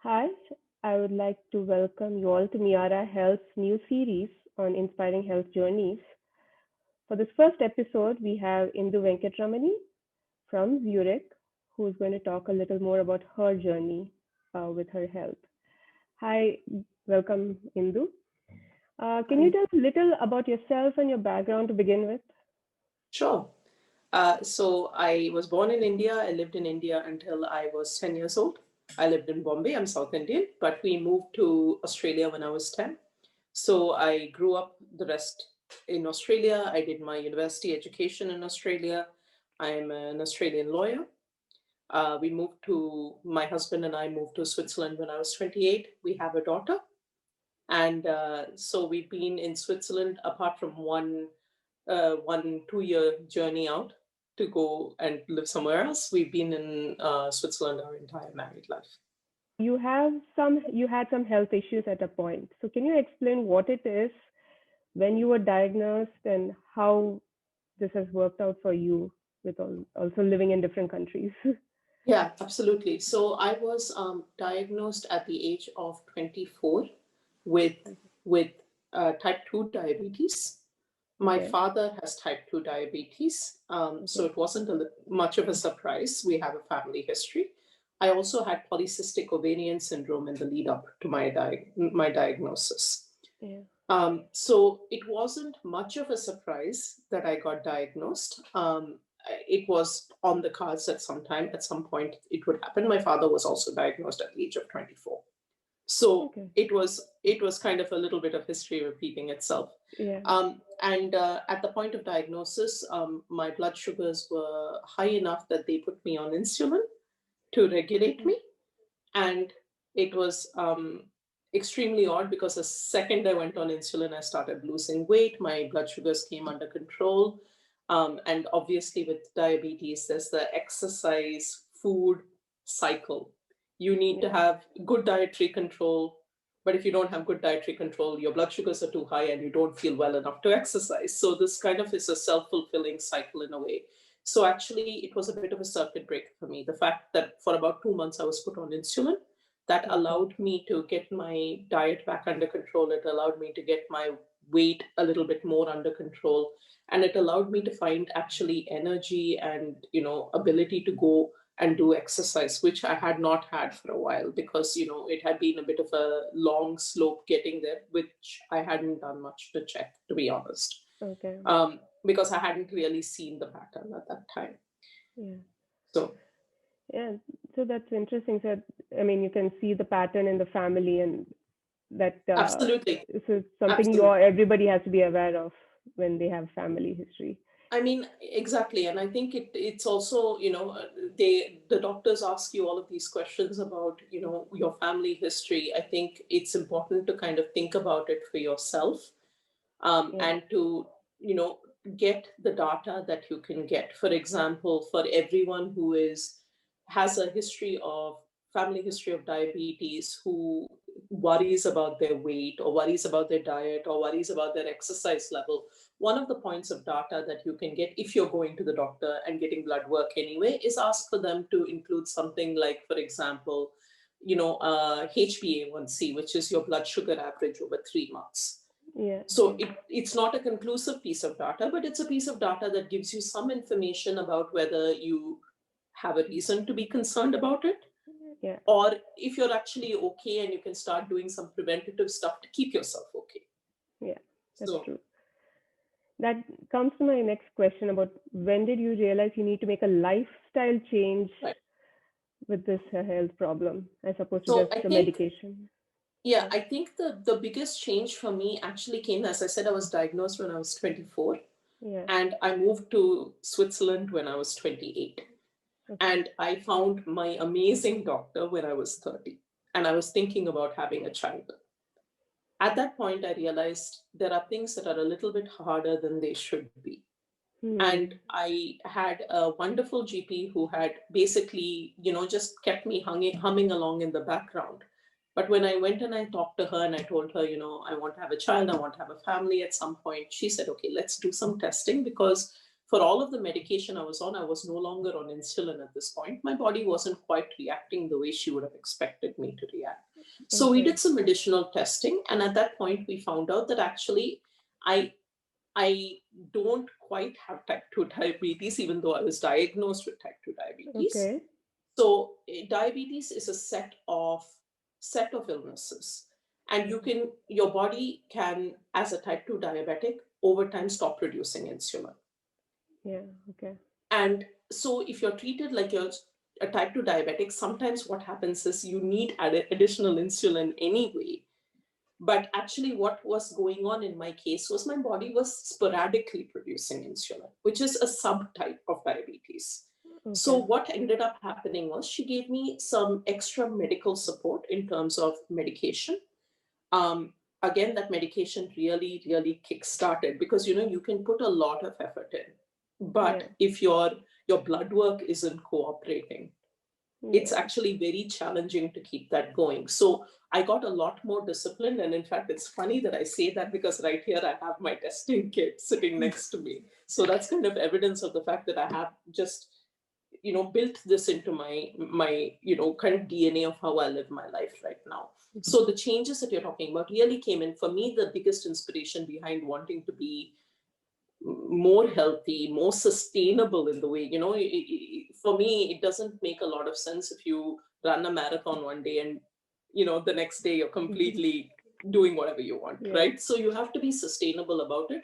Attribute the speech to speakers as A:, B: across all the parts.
A: Hi, I would like to welcome you all to Miyara Health's new series on inspiring health journeys. For this first episode, we have Indu Venkatramani from Zurich, who is going to talk a little more about her journey with her health. Hi, welcome, Indu. Can you
B: Hi.
A: tell us a little about yourself and your background to begin with?
B: Sure. So I was born in India. I lived in India until I was 10 years old. I lived in Bombay. I'm South Indian, but we moved to Australia when I was 10. So I grew up the rest in Australia. I did my university education in Australia. I'm an Australian lawyer. My husband and I moved to Switzerland when I was 28. We have a daughter. And so we've been in Switzerland apart from one 2-year journey out to go and live somewhere else. We've been in Switzerland our entire married life.
A: You had some health issues at a point. So can you explain what it is, when you were diagnosed, and how this has worked out for you with also living in different countries?
B: Yeah, absolutely. So I was diagnosed at the age of 24 with with type 2 diabetes. My
A: Okay.
B: father has type 2 diabetes, so
A: Okay.
B: it wasn't much of a surprise. We have a family history. I also had polycystic ovarian syndrome in the lead up to my diagnosis.
A: Yeah.
B: So it wasn't much of a surprise that I got diagnosed. It was on the cards at some point, it would happen. My father was also diagnosed at the age of 24. So
A: Okay.
B: it was kind of a little bit of history repeating itself.
A: Yeah.
B: And at the point of diagnosis, my blood sugars were high enough that they put me on insulin to regulate
A: Okay.
B: me. And it was extremely odd because the second I went on insulin, I started losing weight. My blood sugars came under control. And obviously, with diabetes, there's the exercise food cycle. You need to
A: Yeah.
B: have good dietary control. But if you don't have good dietary control, your blood sugars are too high and you don't feel well enough to exercise. So, this kind of is a self fulfilling cycle in a way. So actually, it was a bit of a circuit breaker for me. The fact that for about 2 months I was put on insulin, that
A: Okay.
B: allowed me to get my diet back under control. It allowed me to get my weight a little bit more under control, and it allowed me to find actually energy and ability to go and do exercise, which I had not had for a while because it had been a bit of a long slope getting there, which I hadn't done much to check, to be honest,
A: Okay.
B: because I hadn't really seen the pattern at that time.
A: Yeah.
B: So,
A: Yeah. So that's interesting. So, I mean, you can see the pattern in the family, and that
B: absolutely,
A: this is something
B: absolutely.
A: everybody has to be aware of when they have family history.
B: I mean, exactly, and I think it's also the doctors ask you all of these questions about your family history. I think it's important to kind of think about it for yourself,
A: Yeah.
B: and to you know get the data that you can get. For example, for everyone who is has a history of family history of diabetes, who worries about their weight or worries about their diet or worries about their exercise level, one of the points of data that you can get if you're going to the doctor and getting blood work anyway is ask for them to include something like, for example, HbA1c, which is your blood sugar average over 3 months.
A: Yeah.
B: So
A: Okay.
B: it's not a conclusive piece of data, but it's a piece of data that gives you some information about whether you have a reason to be concerned about it,
A: Yeah.
B: or if you're actually okay and you can start doing some preventative stuff to keep yourself okay.
A: Yeah. That's
B: So,
A: true. That comes to my next question about when did you realize you need to make a lifestyle change
B: right.
A: with this health problem as opposed to
B: So
A: just
B: I
A: the
B: think,
A: medication?
B: yeah,
A: Yeah.
B: I think the biggest change for me actually came, as I said, I was diagnosed when I was 24,
A: Yeah.
B: and I moved to Switzerland when I was 28.
A: Okay.
B: And I found my amazing doctor when I was 30. And I was thinking about having a child. At that point, I realized there are things that are a little bit harder than they should be. And
A: Hmm.
B: I had a wonderful GP who had basically, just kept me humming along in the background. But when I went and I talked to her and I told her, I want to have a child, I want to have a family at some point, she said, okay, let's do some testing, because for all of the medication I was on, I was no longer on insulin at this point. My body wasn't quite reacting the way she would have expected me to react. So we
A: Okay.
B: did some additional testing, and at that point, we found out that actually I I don't quite have type 2 diabetes, even though I was diagnosed with type 2 diabetes.
A: Okay.
B: So diabetes is a set of illnesses, and your body can, as a type 2 diabetic, over time stop producing insulin.
A: Yeah. Okay.
B: And so if you're treated like you're a type 2 diabetic, sometimes what happens is you need additional insulin anyway. But actually, what was going on in my case was my body was sporadically producing insulin, which is a subtype of diabetes. So,
A: Okay.
B: what ended up happening was she gave me some extra medical support in terms of medication. Um, Again, that medication really, really kick-started because you can put a lot of effort in, but
A: Yeah.
B: if your blood work isn't cooperating, it's
A: Yeah.
B: actually very challenging to keep that going. So I got a lot more disciplined. And in fact, it's funny that I say that because right here I have my testing kit sitting next to me. So that's kind of evidence of the fact that I have just, built this into my kind of DNA of how I live my life right now. So the changes that you're talking about really came in. For me, the biggest inspiration behind wanting to be more healthy, more sustainable in the way, for me, it doesn't make a lot of sense if you run a marathon one day and, the next day you're completely doing whatever you want,
A: Yeah.
B: right? So you have to be sustainable about it.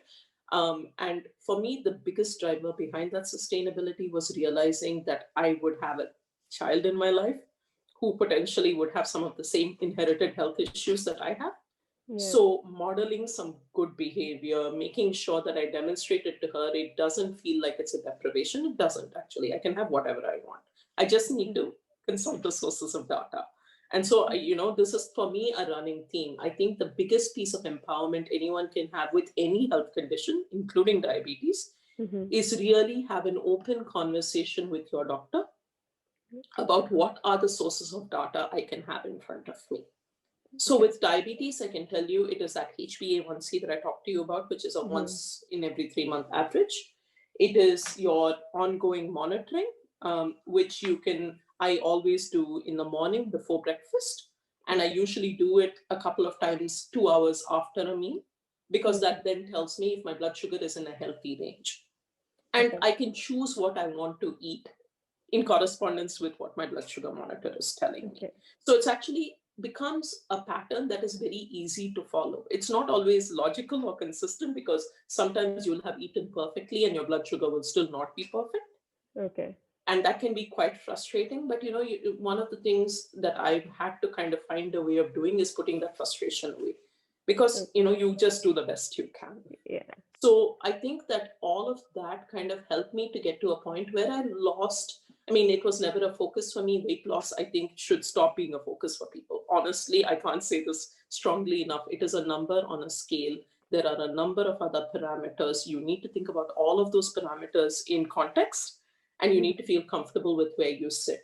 B: And for me, the biggest driver behind that sustainability was realizing that I would have a child in my life who potentially would have some of the same inherited health issues that I have.
A: Yeah.
B: So, modeling some good behavior, making sure that I demonstrate it to her, it doesn't feel like it's a deprivation. It doesn't actually. I can have whatever I want. I just need to consult the sources of data. And so, this is for me a running theme. I think the biggest piece of empowerment anyone can have with any health condition, including diabetes,
A: Mm-hmm.
B: is really have an open conversation with your doctor about what are the sources of data I can have in front of me. So
A: Okay.
B: with diabetes, I can tell you it is that HbA1c that I talked to you about, which is a
A: Mm-hmm.
B: once in every 3 month average. It is your ongoing monitoring, which I always do in the morning before breakfast. And I
A: Okay.
B: usually do it a couple of times, 2 hours after a meal, because
A: Okay.
B: that then tells me if my blood sugar is in a healthy range. And
A: Okay.
B: I can choose what I want to eat in correspondence with what my blood sugar monitor is telling me.
A: Okay.
B: So it's actually becomes a pattern that is very easy to follow. It's not always logical or consistent because sometimes you'll have eaten perfectly and your blood sugar will still not be perfect.
A: Okay.
B: And that can be quite frustrating. But one of the things that I've had to kind of find a way of doing is putting that frustration away because
A: Okay.
B: you just do the best you can.
A: Yeah.
B: So I think that all of that kind of helped me to get to a point where I lost. I mean, it was never a focus for me. Weight loss, I think, should stop being a focus for people. Honestly, I can't say this strongly enough. It is a number on a scale. There are a number of other parameters. You need to think about all of those parameters in context, and you need to feel comfortable with where you sit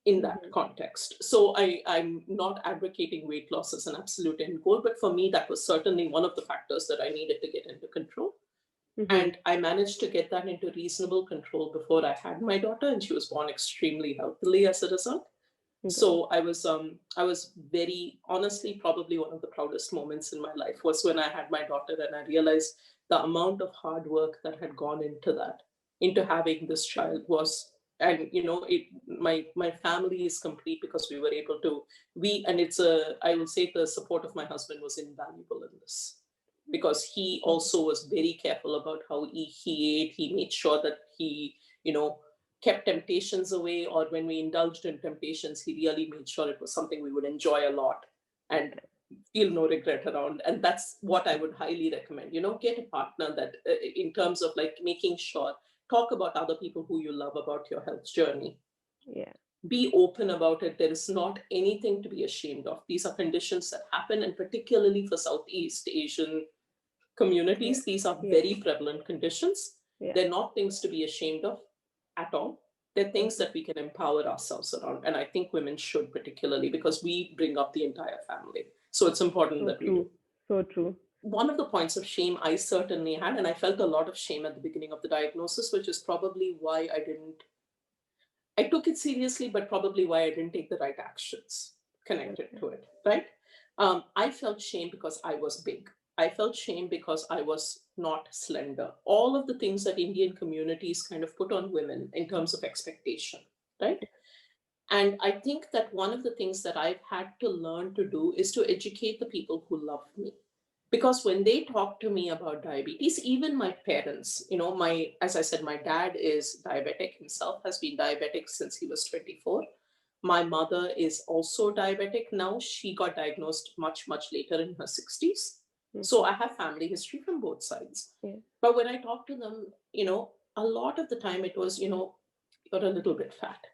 B: in that
A: Mm-hmm.
B: context. So I'm not advocating weight loss as an absolute end goal, but for me, that was certainly one of the factors that I needed to get into control.
A: Mm-hmm.
B: And I managed to get that into reasonable control before I had my daughter, and she was born extremely healthily as a result.
A: Good.
B: So I was very honestly probably one of the proudest moments in my life was when I had my daughter and I realized the amount of hard work that had gone into that, into having this child was, and my family is complete because we were able to, and it's a, I will say the support of my husband was invaluable in this because he also was very careful about how he ate. He made sure that he, you know, kept temptations away, or when we indulged in temptations, he really made sure it was something we would enjoy a lot and feel no regret around. And that's what I would highly recommend. Get a partner that, in terms of like making sure, talk about other people who you love about your health journey.
A: Yeah.
B: Be open about it. There is not anything to be ashamed of. These are conditions that happen, and particularly for Southeast Asian
A: Yeah.
B: communities, these are
A: Yeah.
B: very prevalent conditions.
A: Yeah.
B: They're not things to be ashamed of at all. They're things
A: Mm-hmm.
B: that we can empower ourselves around. And I think women should, particularly because we bring up the entire family. So it's important
A: So
B: that we do.
A: true. So true.
B: one of the points of shame I certainly had, and I felt a lot of shame at the beginning of the diagnosis, which is probably why I took it seriously, but probably why I didn't take the right actions connected
A: Okay.
B: to it, right? I felt shame because I was big. I felt shame because I was not slender. All of the things that Indian communities kind of put on women in terms of expectation, right? And I think that one of the things that I've had to learn to do is to educate the people who love me. Because when they talk to me about diabetes, even my parents, as I said, my dad is diabetic himself, has been diabetic since he was 24. My mother is also diabetic now. She got diagnosed much, much later in her 60s. So
A: Mhm.
B: I have family history from both sides.
A: Yeah.
B: But when I talk to them, a lot of the time it was, you're a little bit fat.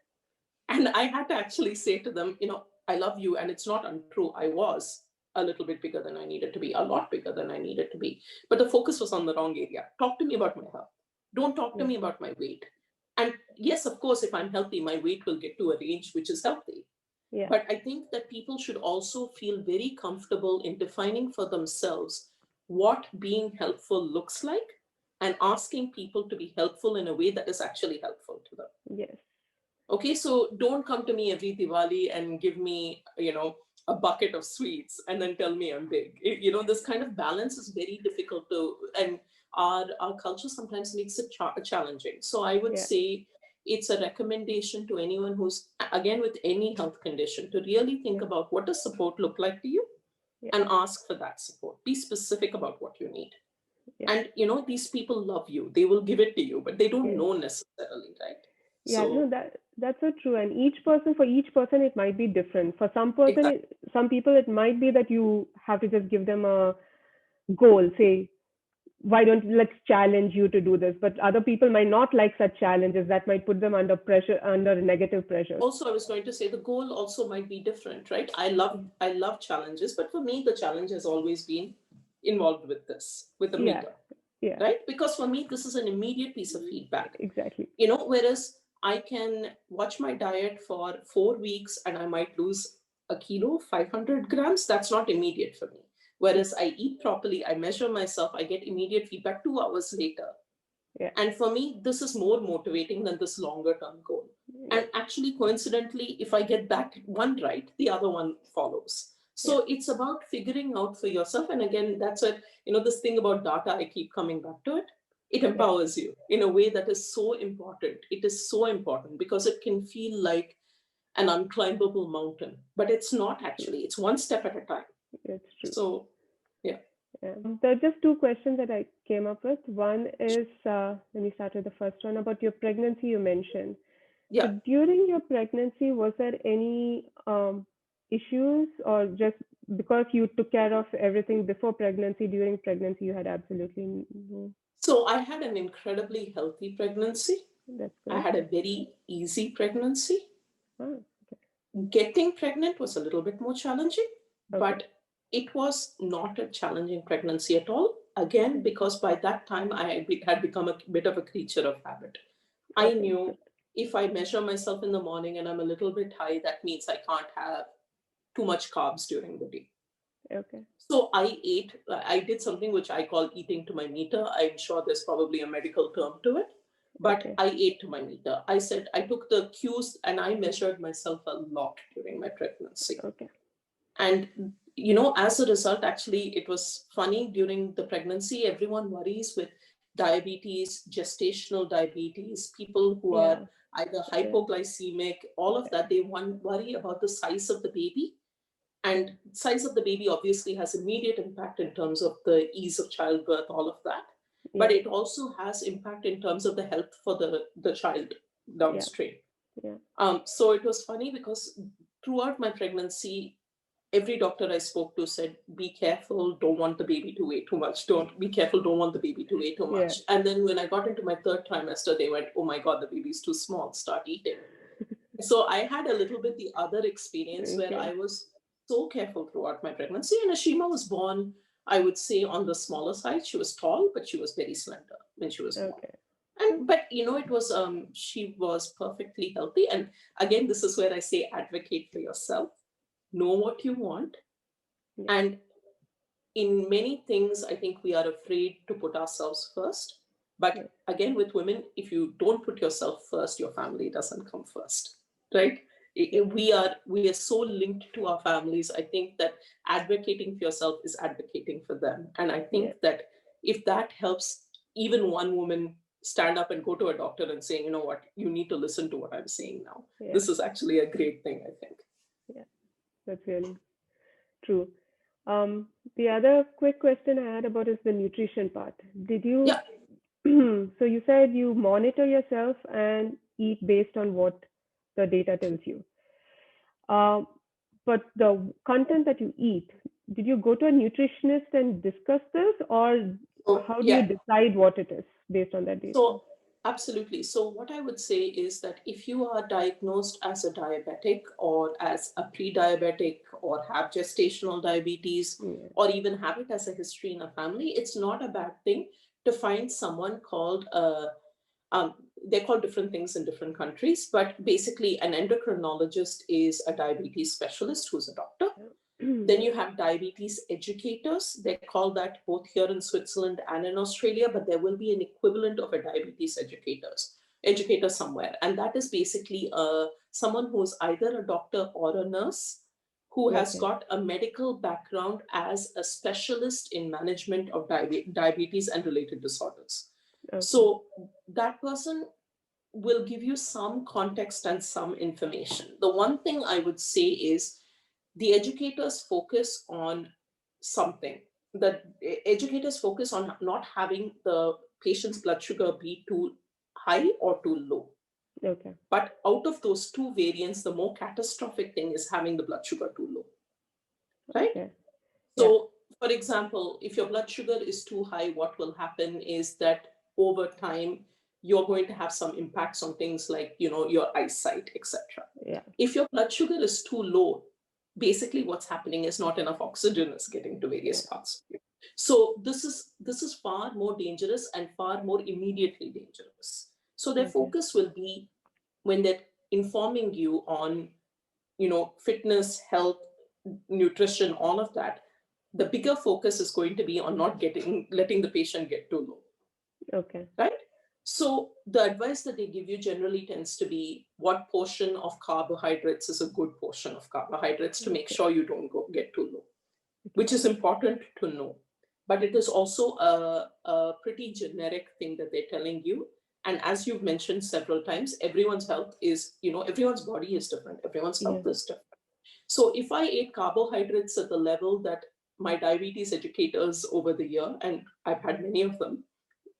B: And I had to actually say to them, I love you. And it's not untrue. I was a little bit bigger than I needed to be, a lot bigger than I needed to be. But the focus was on the wrong area. Talk to me about my health. Don't talk to
A: Yeah.
B: me about my weight. And yes, of course, if I'm healthy, my weight will get to a range which is healthy.
A: Yeah.
B: But I think that people should also feel very comfortable in defining for themselves what being helpful looks like and asking people to be helpful in a way that is actually helpful to them.
A: Yes.
B: Okay, so don't come to me every Diwali and give me, a bucket of sweets and then tell me I'm big. This kind of balance is very difficult to, and our culture sometimes makes it challenging. So I would
A: Yeah.
B: say it's a recommendation to anyone who's, again, with any health condition, to really think
A: Yeah.
B: about what does support look like to you
A: Yeah.
B: and ask for that support. Be specific about what you need.
A: Yeah.
B: And, these people love you. They will give it to you, but they don't
A: Yes.
B: know necessarily, right?
A: Yeah, no,
B: So,
A: that's so true. And for each person, it might be different. For some person,
B: exactly.
A: some people, it might be that you have to just give them a goal. Say, why don't let's challenge you to do this? But other people might not like such challenges. That might put them under pressure, under negative pressures.
B: Also, I was going to say the goal also might be different, right? I love challenges, but for me the challenge has always been involved with this, with the
A: Yeah,
B: meter,
A: yeah,
B: right? Because for me this is an immediate piece of feedback.
A: exactly.
B: Whereas I can watch my diet for 4 weeks and I might lose a kilo, 500 grams. That's not immediate for me.
A: Yeah,
B: Whereas I eat properly, I measure myself, I get immediate feedback 2 hours later.
A: yeah,
B: And for me, this is more motivating than this longer term goal.
A: yeah,
B: And actually, coincidentally, if I get that one right, the other one follows.
A: yeah,
B: So it's about figuring out for yourself. And again, that's it. This thing about data, I keep coming back to it. It
A: yeah,
B: empowers you in a way that is so important. It is so important because it can feel like an unclimbable mountain, but it's not
A: true.
B: actually. It's one step at a time.
A: It's true.
B: So, yeah.
A: Yeah. There are just two questions that I came up with. One is, let me start with the first one about your pregnancy you mentioned. So
B: Yeah.
A: during your pregnancy, was there any issues, or just because you took care of everything before pregnancy, during pregnancy, you had absolutely no?
B: So I had an incredibly healthy pregnancy.
A: That's
B: I
A: good.
B: had a very easy pregnancy.
A: Ah,
B: Getting pregnant was a little bit more challenging,
A: okay.
B: but it was not a challenging pregnancy at all. Again,
A: Okay.
B: because by that time I had become a bit of a creature of habit. I
A: Okay.
B: knew
A: Good.
B: if I measure myself in the morning and I'm a little bit high, that means I can't have too much carbs during the day.
A: Okay.
B: So I did something which I call eating to my meter. I'm sure there's probably a medical term to it, but
A: Okay.
B: I ate to my meter. I said, I took the cues and I measured myself a lot during my pregnancy.
A: Okay.
B: And, as a result, actually, it was funny during the pregnancy, everyone worries with diabetes, gestational diabetes, people who are
A: Yeah.
B: either
A: Yeah.
B: hypoglycemic, all of that, they worry about the size of the baby. And size of the baby obviously has immediate impact in terms of the ease of childbirth, all of that. But
A: Yeah.
B: it also has impact in terms of the health for the child
A: Yeah.
B: downstream.
A: Yeah.
B: So it was funny because throughout my pregnancy, every doctor I spoke to said, be careful, don't want the baby to weigh too much. Don't be careful, don't want the baby to weigh too
A: Yeah.
B: much. And then when I got into my third trimester, they went, oh my God, the baby's too small, start eating. So I had a little bit the other experience where
A: Okay.
B: I was so careful throughout my pregnancy. And Ashima was born, I would say, on the smaller side. She was tall, but she was very slender when she was born.
A: Okay.
B: And but it was she was perfectly healthy. And again, this is where I say advocate for yourself, know what you want,
A: Yeah.
B: and in many things, I think we are afraid to put ourselves first.
A: Yeah.
B: But again, with women, if you don't put yourself first, your family doesn't come first, right?
A: Yeah.
B: We are so linked to our families. I think that advocating for yourself is advocating for them. And I
A: Yeah.
B: think that if that helps even one woman stand up and go to a doctor and say, you know what, you need to listen to what I'm saying now.
A: Yeah.
B: This is actually a great thing, I think.
A: Yeah. That's really true. Um, the other quick question I had about is the nutrition part. Did you,
B: Yeah.
A: so you said you monitor yourself and eat based on what the data tells you. Um, but the content that you eat, did you go to a nutritionist and discuss this, or
B: So,
A: how do you
B: yeah.
A: decide what it is based on that data?
B: So, absolutely. So, what I would say is that if you are diagnosed as a diabetic or as a pre diabetic or have gestational diabetes
A: Yeah.
B: or even have it as a history in a family, it's not a bad thing to find someone called a they're called different things in different countries, but basically, an endocrinologist is a diabetes specialist who's a doctor. Then you have diabetes educators. They call that both here in Switzerland and in Australia, but there will be an equivalent of a diabetes educator somewhere. And that is basically someone who's either a doctor or a nurse who has
A: Okay.
B: got a medical background as a specialist in management of diabetes and related disorders.
A: Okay.
B: So that person will give you some context and some information. The one thing I would say is the educators focus on something. The educators focus on not having the patient's blood sugar be too high or too low.
A: Okay.
B: But out of those two variants, the more catastrophic thing is having the blood sugar too low, right?
A: Okay. Yeah.
B: So, for example, if your blood sugar is too high, what will happen is that over time, you're going to have some impacts on things like, your eyesight, etc.
A: Yeah.
B: If your blood sugar is too low, basically what's happening is not enough oxygen is getting to
A: Yeah.
B: various parts of you. So this is far more dangerous and far more immediately dangerous. So their
A: Okay.
B: focus will be when they're informing you on, fitness, health, nutrition, all of that. The bigger focus is going to be on not letting the patient get too low,
A: Okay.
B: right? So the advice that they give you generally tends to be what portion of carbohydrates is a good portion of carbohydrates to make
A: Okay.
B: sure you don't get too low,
A: Okay.
B: which is important to know. But it is also a pretty generic thing that they're telling you. And as you've mentioned several times, everyone's health is, everyone's body is different. Everyone's
A: Yeah.
B: health is different. So if I ate carbohydrates at the level that my diabetes educators over the year, and I've had many of them,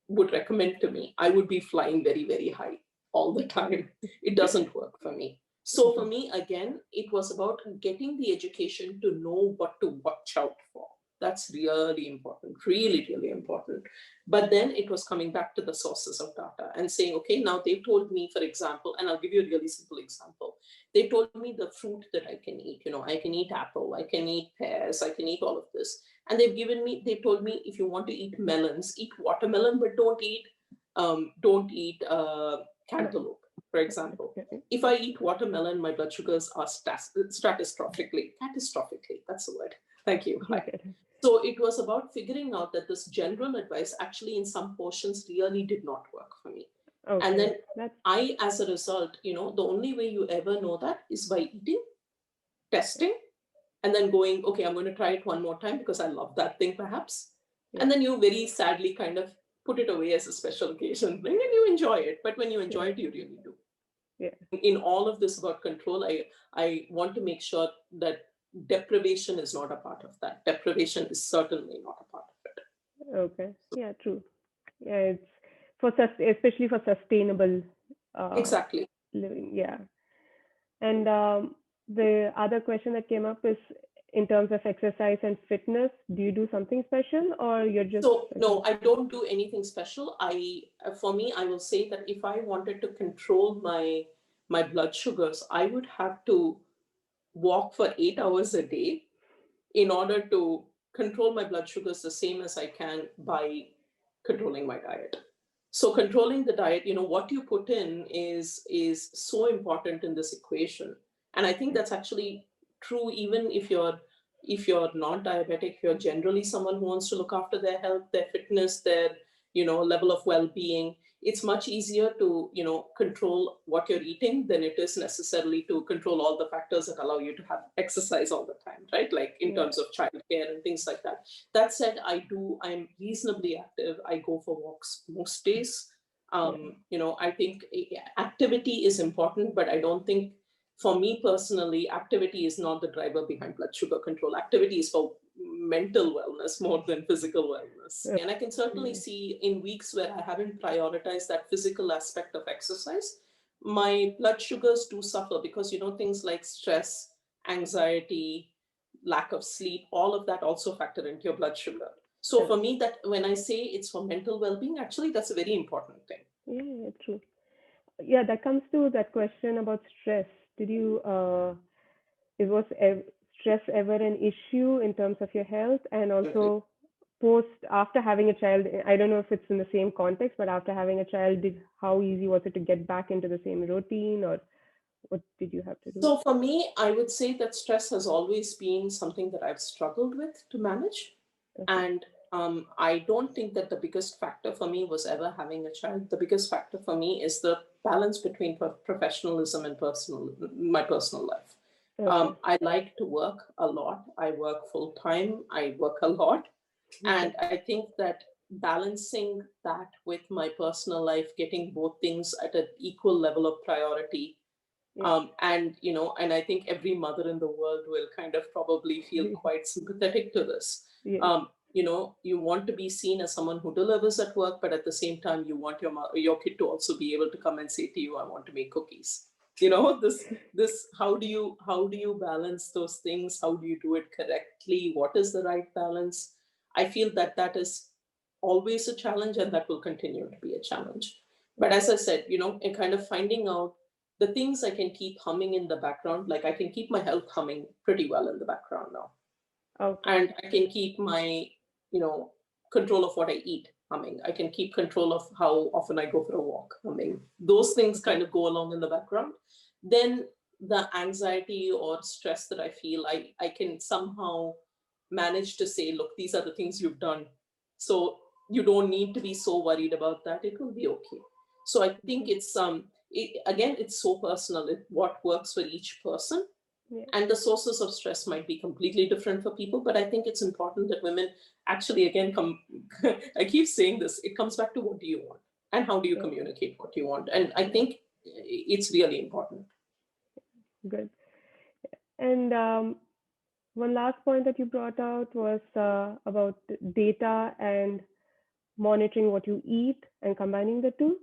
B: would recommend to me, I would be flying very, very high all the time. It doesn't work for me. So for
A: Okay.
B: me, again, it was about getting the education to know what to watch out for. That's really important, really, really important. But then it was coming back to the sources of data and saying, okay, now they've told me, for example, and I'll give you a really simple example. They told me the fruit that I can eat. I can eat apple, I can eat pears, I can eat all of this. And they told me, if you want to eat melons, eat watermelon, but don't eat cantaloupe, for example.
A: Okay.
B: If I eat watermelon, my blood sugars are catastrophically, that's the word. Thank you. Hi.
A: Okay.
B: So it was about figuring out that this general advice actually in some portions really did not work for me. And
A: Okay.
B: then
A: That's
B: as a result, the only way you ever know that is by eating, testing, and then going, okay, I'm going to try it one more time because I love that thing perhaps.
A: yeah.
B: And then you very sadly kind of put it away as a special occasion thing and you enjoy it. But when you enjoy
A: Yeah.
B: it, you really do.
A: Yeah.
B: In all of this about control, I want to make sure that deprivation is not a part of that. Deprivation is certainly not a part of it.
A: Okay. Yeah. True. Yeah. It's especially for sustainable uh,
B: Exactly.
A: living. Yeah. And the other question that came up is in terms of exercise and fitness, do you do something special or you're just
B: So
A: okay?
B: no, I don't do anything special. For me, I will say that if I wanted to control my blood sugars, I would have to walk for 8 hours a day in order to control my blood sugars the same as I can by controlling my diet. So controlling the diet, what you put in is so important in this equation. And I think
A: Yeah.
B: that's actually true even if you're if you're not diabetic, you're generally someone who wants to look after their health, their fitness, their, level of well-being. It's much easier to, control what you're eating than it is necessarily to control all the factors that allow you to have exercise all the time, right? Like in
A: Yeah.
B: terms of childcare and things like that. That said, I'm reasonably active. I go for walks most days. I think activity is important, but I don't think, for me personally, activity is not the driver behind blood sugar control. Activity is for mental wellness more than physical wellness. And I can certainly see in weeks where I haven't prioritized that physical aspect of exercise, my blood sugars do suffer because, things like stress, anxiety, lack of sleep, all of that also factor into your blood sugar. So for me, that when I say it's for mental well-being, actually, that's a very important thing.
A: Yeah, true. Yeah, that comes to that question about stress. Did you, it was stress ever an issue in terms of your health? And also, after having a child, I don't know if it's in the same context, but after having a child, how easy was it to get back into the same routine, or what did you have to do?
B: So for me, I would say that stress has always been something that I've struggled with to manage.
A: Okay.
B: And I don't think that the biggest factor for me was ever having a child. The biggest factor for me is the balance between professionalism and my personal life.
A: Okay.
B: I like to work a lot. I work full time. I work a lot. And I think that balancing that with my personal life, getting both things at an equal level of priority, and I think every mother in the world will kind of probably feel quite sympathetic to this. You want to be seen as someone who delivers at work, but at the same time, you want your kid to also be able to come and say to you, "I want to make cookies." This how do you balance those things? How do you do it correctly? What is the right balance? I feel that is always a challenge, and that will continue to be a challenge. But as I said, in kind of finding out the things I can keep humming in the background, like I can keep my health humming pretty well in the background now.
A: Okay.
B: And I can keep my, control of what I eat humming. I can keep control of how often I go for a walk humming. Those things kind of go along in the background. Then the anxiety or stress that I feel, I can somehow manage to say, look, these are the things you've done. So you don't need to be so worried about that. It will be okay. So I think again, it's so personal. What works for each person.
A: Yeah.
B: And the sources of stress might be completely different for people, but I think it's important that women actually, again, I keep saying this, it comes back to what do you want and how do you communicate what you want. And I think it's really important.
A: Good. And one last point that you brought out was about data and monitoring what you eat and combining the two.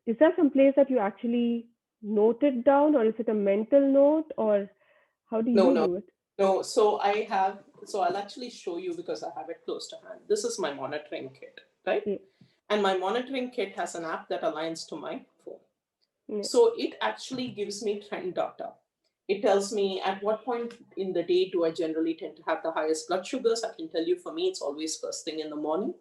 A: Is there some place that you actually note it down, or is it a mental note, or how do you do it?
B: No. So I'll actually show you because I have it close to hand. This is my monitoring kit, right?
A: Yeah.
B: And my monitoring kit has an app that aligns to my phone.
A: Yeah.
B: So it actually gives me trend data. It tells me at what point in the day do I generally tend to have the highest blood sugars. I can tell you, for me, it's always first thing in the morning.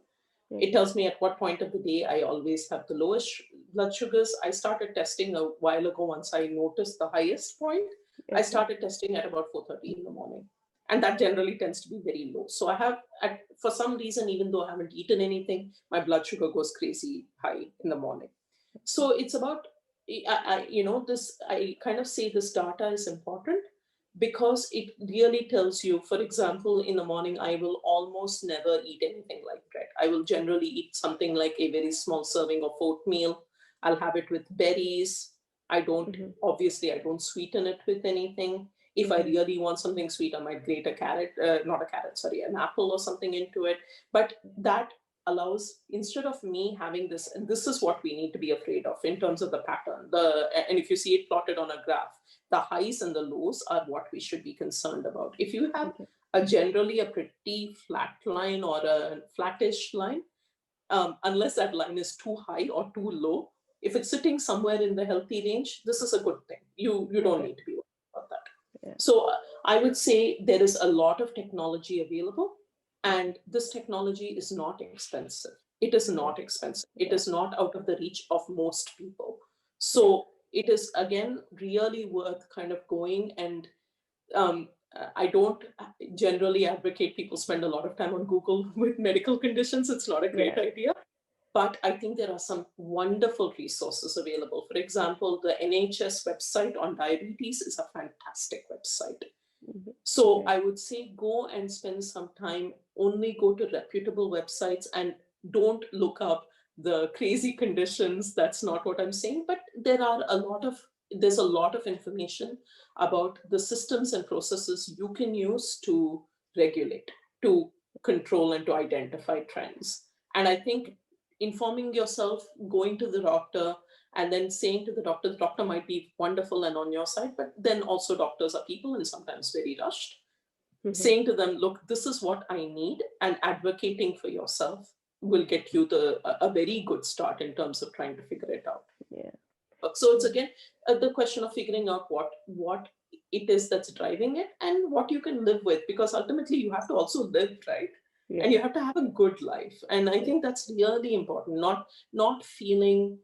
B: It tells me at what point of the day I always have the lowest blood sugars. I started testing a while ago. Once I noticed the highest point, I started testing at about 4:30 in the morning. And that generally tends to be very low. So I have, for some reason, even though I haven't eaten anything, my blood sugar goes crazy high in the morning. So it's about, I kind of say this data is important because it really tells you, for example, in the morning, I will almost never eat anything like bread. I will generally eat something like a very small serving of oatmeal. I'll have it with berries. Obviously, I don't sweeten it with anything. If I really want something sweet, I might grate a carrot, not a carrot, sorry, an apple or something into it. But that allows, instead of me having this, and this is what we need to be afraid of in terms of the pattern, and if you see it plotted on a graph, the highs and the lows are what we should be concerned about. If you have generally a pretty flat line or a flattish line, unless that line is too high or too low, if it's sitting somewhere in the healthy range, this is a good thing. You don't need to be worried about that. So I would say there is a lot of technology available, and this technology is not expensive. It is not expensive. It is not out of the reach of most people. So it is, again, really worth kind of going and I don't generally advocate people spend a lot of time on Google with medical conditions. It's not a great
A: Yeah.
B: idea. But I think there are some wonderful resources available. For example, the NHS website on diabetes is a fantastic website. So
A: Okay.
B: I would say go and spend some time, only go to reputable websites and don't look up the crazy conditions. That's not what I'm saying, but there's a lot of information about the systems and processes you can use to regulate, to control, and to identify trends. And I think informing yourself, going to the doctor, and then saying to the doctor might be wonderful and on your side, but then also doctors are people and sometimes very rushed.
A: Mhm.
B: Saying to them, look, this is what I need, and advocating for yourself will get you a very good start in terms of trying to figure it out.
A: Yeah.
B: So it's
A: Yeah.
B: again the question of figuring out what it is that's driving it and what you can live with, because ultimately you have to also live, right? And
A: Yeah.
B: you have to have a good life, and I
A: Yeah.
B: think that's really important. Not feeling,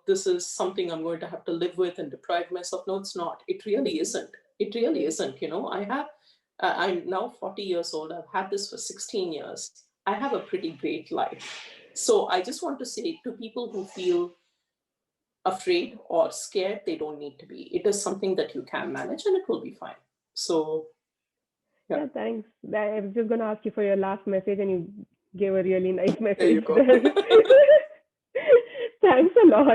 B: this is something I'm going to have to live with and deprive myself. No, it's not. It really
A: Mhm.
B: isn't. It really
A: Yeah.
B: isn't. I'm now 40 years old. I've had this for 16 years. I have a pretty great life. So I just want to say to people who feel afraid or scared, they don't need to be. It is something that you can manage and it will be fine. So, yeah,
A: Yeah, thanks. I was just gonna ask you for your last message, and you gave a really nice
B: there you
A: message
B: go.
A: there. Thanks a lot.